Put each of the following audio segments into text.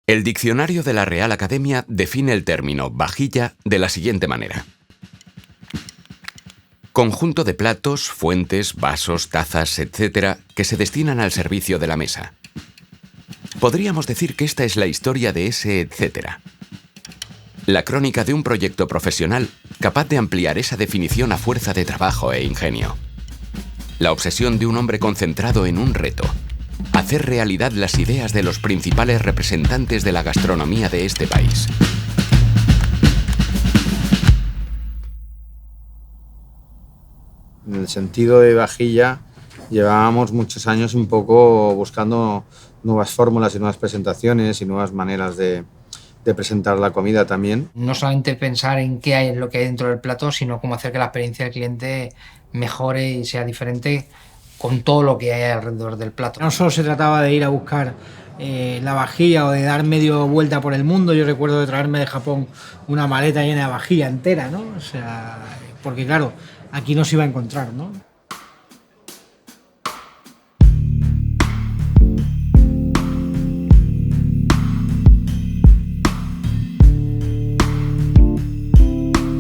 El diccionario de la Real Academia define el término vajilla de la siguiente manera: conjunto de platos, fuentes, vasos, tazas, etc., que se destinan al servicio de la mesa. Podríamos decir que esta es la historia de ese etcétera. La crónica de un proyecto profesional capaz de ampliar esa definición a fuerza de trabajo e ingenio. La obsesión de un hombre concentrado en un reto: hacer realidad las ideas de los principales representantes de la gastronomía de este país. En el sentido de vajilla, llevábamos muchos años un poco buscando nuevas fórmulas y nuevas presentaciones y nuevas maneras de presentar la comida también. No solamente pensar en qué hay, lo que hay dentro del plato, sino cómo hacer que la experiencia del cliente mejore y sea diferente con todo lo que hay alrededor del plato. No solo se trataba de ir a buscar la vajilla o de dar medio vuelta por el mundo. Yo recuerdo de traerme de Japón una maleta llena de vajilla entera, ¿no? O sea, porque claro, aquí no se iba a encontrar, ¿no?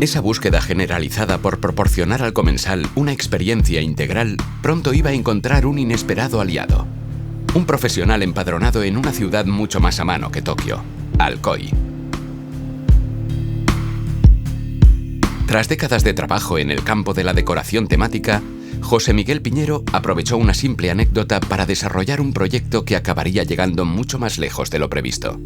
Esa búsqueda generalizada por proporcionar al comensal una experiencia integral pronto iba a encontrar un inesperado aliado. Un profesional empadronado en una ciudad mucho más a mano que Tokio, Alcoy. Tras décadas de trabajo en el campo de la decoración temática, José Miguel Piñero aprovechó una simple anécdota para desarrollar un proyecto que acabaría llegando mucho más lejos de lo previsto.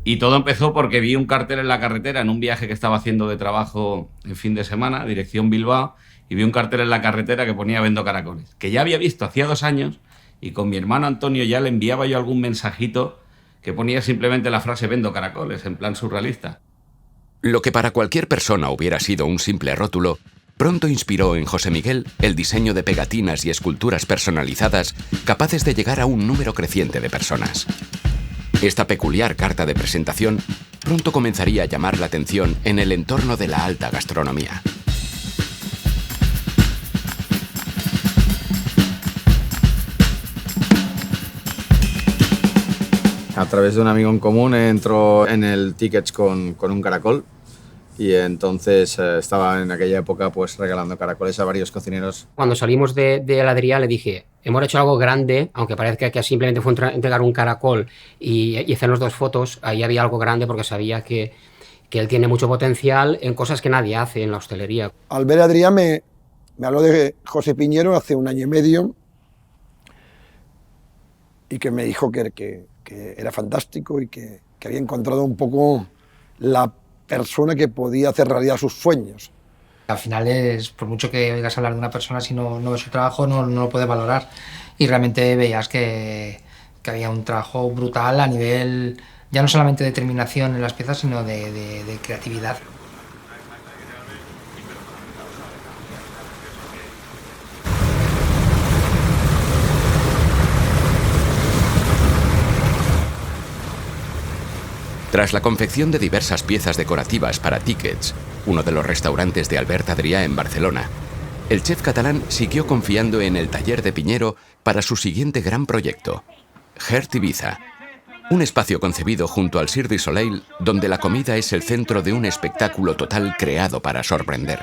Y todo empezó porque vi un cartel en la carretera en un viaje que estaba haciendo de trabajo en fin de semana, dirección Bilbao, y vi un cartel en la carretera que ponía "Vendo caracoles", que ya había visto hacía 2 años, y con mi hermano Antonio ya le enviaba yo algún mensajito que ponía simplemente la frase "Vendo caracoles", en plan surrealista. Lo que para cualquier persona hubiera sido un simple rótulo, pronto inspiró en José Miguel el diseño de pegatinas y esculturas personalizadas capaces de llegar a un número creciente de personas. Esta peculiar carta de presentación pronto comenzaría a llamar la atención en el entorno de la alta gastronomía. A través de un amigo en común entró en el Tickets con un caracol y entonces estaba en aquella época pues regalando caracoles a varios cocineros. Cuando salimos de la heladería le dije: hemos hecho algo grande, aunque parezca que simplemente fue entregar un caracol y hacernos 2 fotos. Ahí había algo grande porque sabía que él tiene mucho potencial en cosas que nadie hace en la hostelería. Al ver a Adrián me habló de José Piñero hace 1 año y medio y que me dijo que era fantástico y que había encontrado un poco la persona que podía hacer realidad sus sueños. Al final es, por mucho que oigas hablar de una persona, si no ves su trabajo no lo puedes valorar, y realmente veías que había un trabajo brutal a nivel ya no solamente de determinación en las piezas, sino de creatividad. Tras la confección de diversas piezas decorativas para Tickets, uno de los restaurantes de Albert Adrià en Barcelona, el chef catalán siguió confiando en el taller de Piñero para su siguiente gran proyecto, Heart Ibiza, un espacio concebido junto al Cirque du Soleil donde la comida es el centro de un espectáculo total creado para sorprender.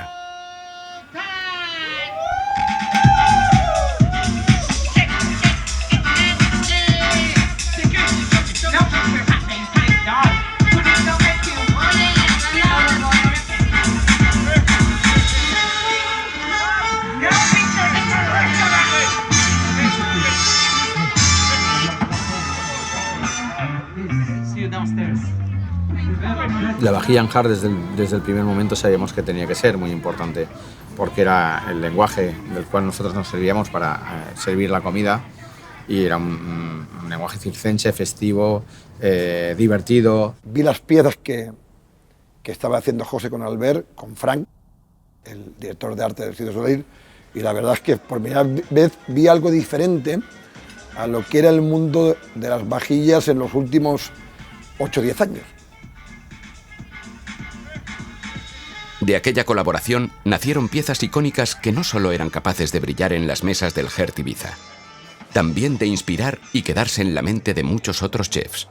La vajilla en Heart desde el primer momento sabíamos que tenía que ser muy importante porque era el lenguaje del cual nosotros nos servíamos para servir la comida y era un lenguaje circense, festivo, divertido. Vi las piezas que estaba haciendo José con Albert, con Frank, el director de arte del Cirque du Soleil, y la verdad es que por primera vez vi algo diferente a lo que era el mundo de las vajillas en los últimos 8 o 10 años. De aquella colaboración nacieron piezas icónicas que no solo eran capaces de brillar en las mesas del Heart Ibiza, también de inspirar y quedarse en la mente de muchos otros chefs.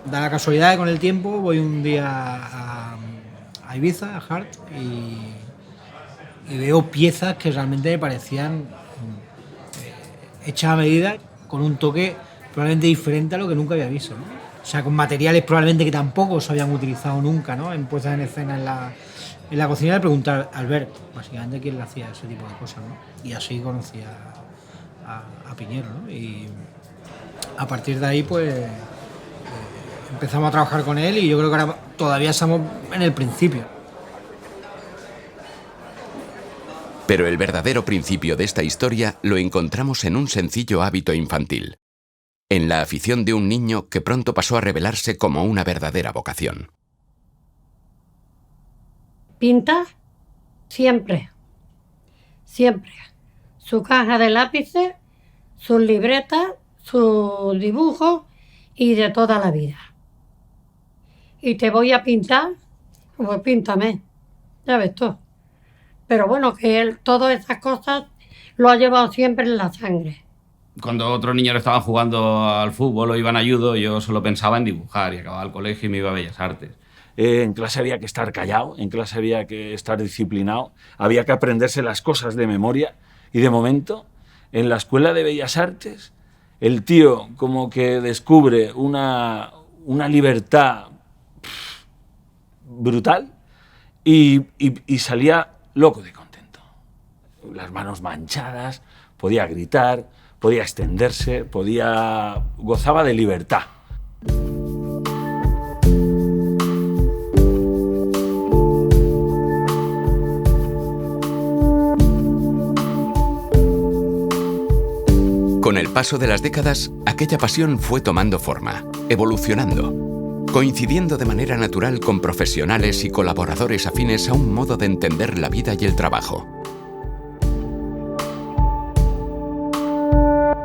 Da la casualidad que con el tiempo voy un día a Ibiza, a Hart, y veo piezas que realmente me parecían hechas a medida, con un toque probablemente diferente a lo que nunca había visto, ¿no? O sea, con materiales probablemente que tampoco se habían utilizado nunca, ¿no? En puestas en escena en la cocina, de preguntar a Albert, básicamente, quién le hacía ese tipo de cosas, ¿no? Y así conocí a Piñero, ¿no? Y a partir de ahí, pues empezamos a trabajar con él, y yo creo que ahora todavía estamos en el principio. Pero el verdadero principio de esta historia lo encontramos en un sencillo hábito infantil, en la afición de un niño que pronto pasó a revelarse como una verdadera vocación. Pinta siempre, siempre. Su caja de lápices, sus libretas, sus dibujos y de toda la vida. Y te voy a pintar, pues píntame, ya ves tú. Pero bueno, que él todas esas cosas lo ha llevado siempre en la sangre. Cuando otros niños estaban jugando al fútbol o iban a judo, yo solo pensaba en dibujar y acababa el colegio y me iba a Bellas Artes. En clase había que estar callado, en clase había que estar disciplinado, había que aprenderse las cosas de memoria, y de momento, en la Escuela de Bellas Artes, el tío como que descubre una libertad brutal y salía loco de contento. Las manos manchadas, podía gritar, podía extenderse, gozaba de libertad. Con el paso de las décadas, aquella pasión fue tomando forma, evolucionando, coincidiendo de manera natural con profesionales y colaboradores afines a un modo de entender la vida y el trabajo.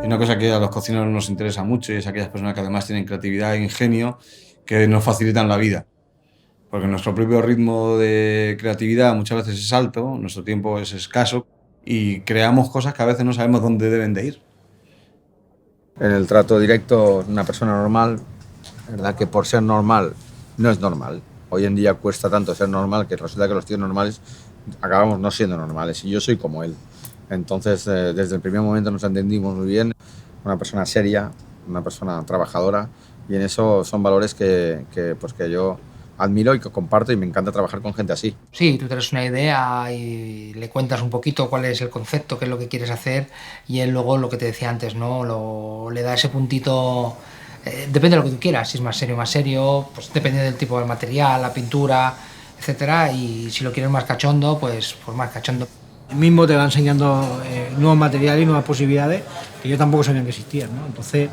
Una cosa que a los cocineros nos interesa mucho, y es aquellas personas que además tienen creatividad e ingenio que nos facilitan la vida. Porque nuestro propio ritmo de creatividad muchas veces es alto, nuestro tiempo es escaso, y creamos cosas que a veces no sabemos dónde deben de ir. En el trato directo, una persona normal, ¿verdad?, que por ser normal no es normal. Hoy en día cuesta tanto ser normal que resulta que los tíos normales acabamos no siendo normales, y yo soy como él. Entonces, desde el primer momento nos entendimos muy bien, una persona seria, una persona trabajadora, y en eso son valores que yo admiro y que comparto, y me encanta trabajar con gente así. Sí, tú tienes una idea y le cuentas un poquito cuál es el concepto, qué es lo que quieres hacer, y él luego, lo que te decía antes, ¿no? Le da ese puntito, depende de lo que tú quieras, si es más serio, pues depende del tipo de material, la pintura, etcétera, y si lo quieres más cachondo, pues más cachondo. Él mismo te va enseñando nuevos materiales y nuevas posibilidades que yo tampoco sabía que existían, ¿no? Entonces,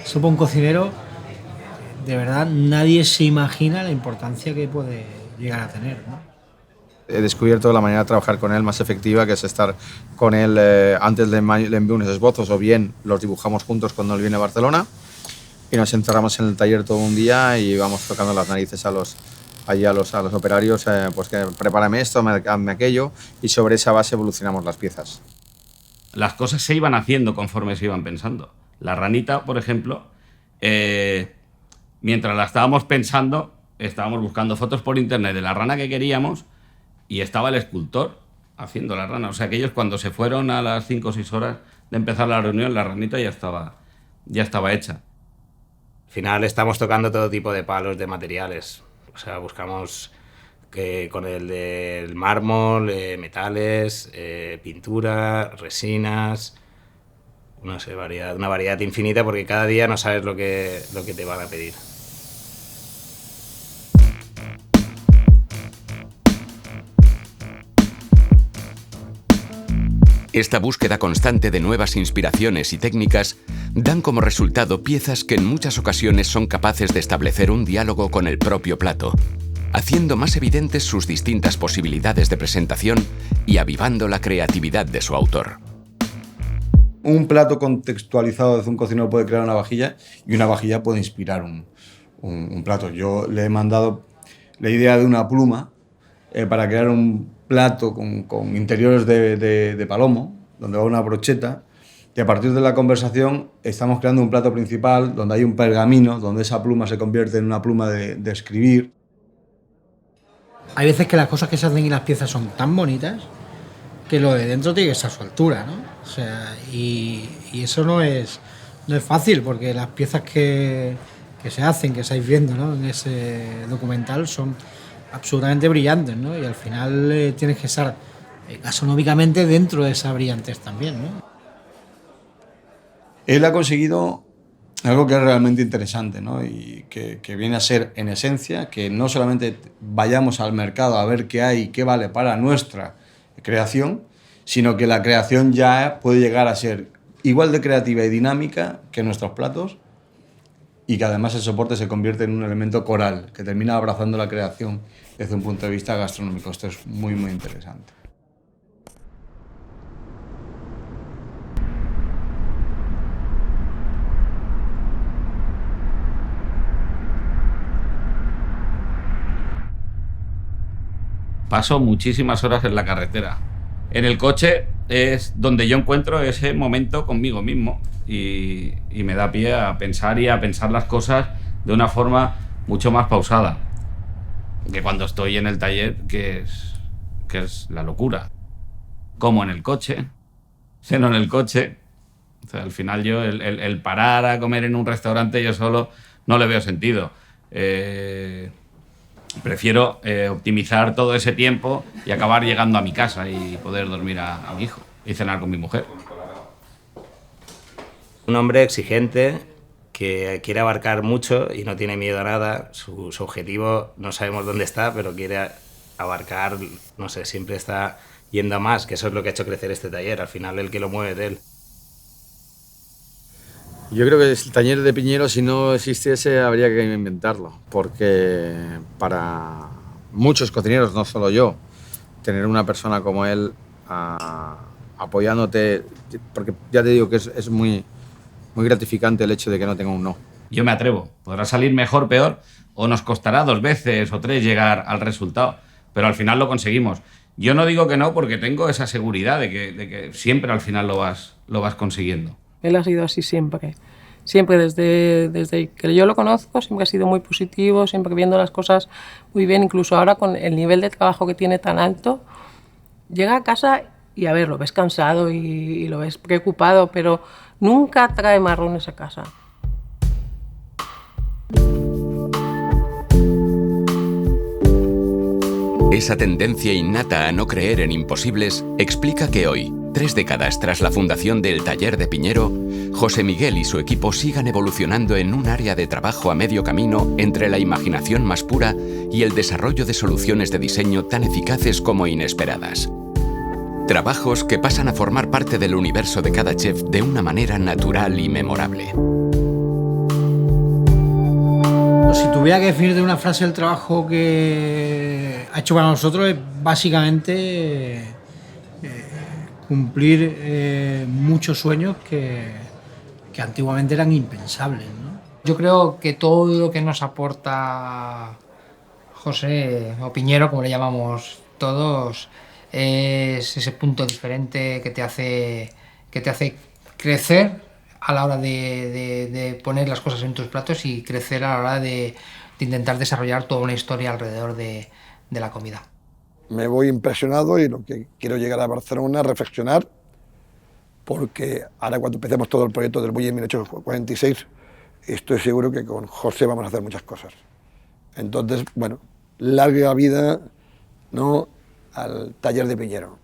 eso para un cocinero, de verdad, nadie se imagina la importancia que puede llegar a tener, ¿no? He descubierto la manera de trabajar con él más efectiva, que es estar con él, antes le envío unos esbozos, o bien los dibujamos juntos cuando él viene a Barcelona, y nos encerramos en el taller todo un día y vamos tocando las narices a los operarios, pues que prepárame esto, hazme aquello, y sobre esa base evolucionamos las piezas. Las cosas se iban haciendo conforme se iban pensando. La ranita, por ejemplo, mientras la estábamos pensando, estábamos buscando fotos por internet de la rana que queríamos, y estaba el escultor haciendo la rana. O sea, que ellos, cuando se fueron a las 5 o 6 horas de empezar la reunión, la ranita ya estaba hecha. Al final estamos tocando todo tipo de palos de materiales. O sea, buscamos que con el del mármol, metales, pintura, resinas, no sé, una variedad infinita, porque cada día no sabes lo que te van a pedir. Esta búsqueda constante de nuevas inspiraciones y técnicas dan como resultado piezas que en muchas ocasiones son capaces de establecer un diálogo con el propio plato, haciendo más evidentes sus distintas posibilidades de presentación y avivando la creatividad de su autor. un plato contextualizado desde un cocinero puede crear una vajilla y una vajilla puede inspirar un plato. Yo le he mandado la idea de una pluma para crear un plato con interiores de palomo, donde va una brocheta, y a partir de la conversación estamos creando un plato principal donde hay un pergamino, donde esa pluma se convierte en una pluma de escribir. Hay veces que las cosas que se hacen y las piezas son tan bonitas que lo de dentro tiene que estar a su altura, ¿no? O sea, y eso no es fácil, porque las piezas que se hacen, que estáis viendo, ¿no?, en ese documental son absolutamente brillantes, ¿no? Y al final tienes que estar gastronómicamente dentro de esa brillantez también, ¿no? Él ha conseguido algo que es realmente interesante, ¿no? Y que viene a ser, en esencia, que no solamente vayamos al mercado a ver qué hay y qué vale para nuestra creación, sino que la creación ya puede llegar a ser igual de creativa y dinámica que nuestros platos, y que además el soporte se convierte en un elemento coral, que termina abrazando la creación desde un punto de vista gastronómico. Esto es muy, muy interesante. Paso muchísimas horas en la carretera. En el coche es donde yo encuentro ese momento conmigo mismo y me da pie a pensar y a pensar las cosas de una forma mucho más pausada que cuando estoy en el taller, que es la locura. Como en el coche, ceno en el coche. O sea, al final yo el parar a comer en un restaurante yo solo no le veo sentido. Prefiero optimizar todo ese tiempo y acabar llegando a mi casa y poder dormir a mi hijo y cenar con mi mujer. Un hombre exigente que quiere abarcar mucho y no tiene miedo a nada. Su objetivo no sabemos dónde está, pero quiere abarcar, no sé, siempre está yendo a más, que eso es lo que ha hecho crecer este taller. Al final el que lo mueve es él. Yo creo que el taller de Piñero, si no existiese, habría que inventarlo, porque para muchos cocineros, no solo yo, tener una persona como él apoyándote, porque ya te digo que es muy, muy gratificante el hecho de que no tenga un no. Yo me atrevo. Podrá salir mejor, peor, o nos costará 2 veces o 3 llegar al resultado, pero al final lo conseguimos. Yo no digo que no porque tengo esa seguridad de que siempre al final lo vas consiguiendo. Él ha sido así siempre. Siempre desde que yo lo conozco, siempre ha sido muy positivo, siempre viendo las cosas muy bien. Incluso ahora con el nivel de trabajo que tiene tan alto, llega a casa y a ver, lo ves cansado y lo ves preocupado, pero nunca trae marrones a casa. Esa tendencia innata a no creer en imposibles explica que hoy, 3 décadas tras la fundación del Taller de Piñero, José Miguel y su equipo sigan evolucionando en un área de trabajo a medio camino entre la imaginación más pura y el desarrollo de soluciones de diseño tan eficaces como inesperadas. Trabajos que pasan a formar parte del universo de cada chef de una manera natural y memorable. Si tuviera que definir de una frase el trabajo que ha hecho para nosotros, es básicamente cumplir muchos sueños que antiguamente eran impensables, ¿no? Yo creo que todo lo que nos aporta José, o Piñero, como le llamamos todos, es ese punto diferente que te hace crecer a la hora de poner las cosas en tus platos y crecer a la hora de intentar desarrollar toda una historia alrededor de la comida. Me voy impresionado y lo que quiero llegar a Barcelona a reflexionar, porque ahora cuando empecemos todo el proyecto del Bulli en 1846, estoy seguro que con José vamos a hacer muchas cosas. Entonces, bueno, larga vida, ¿no?, al Taller de Piñero.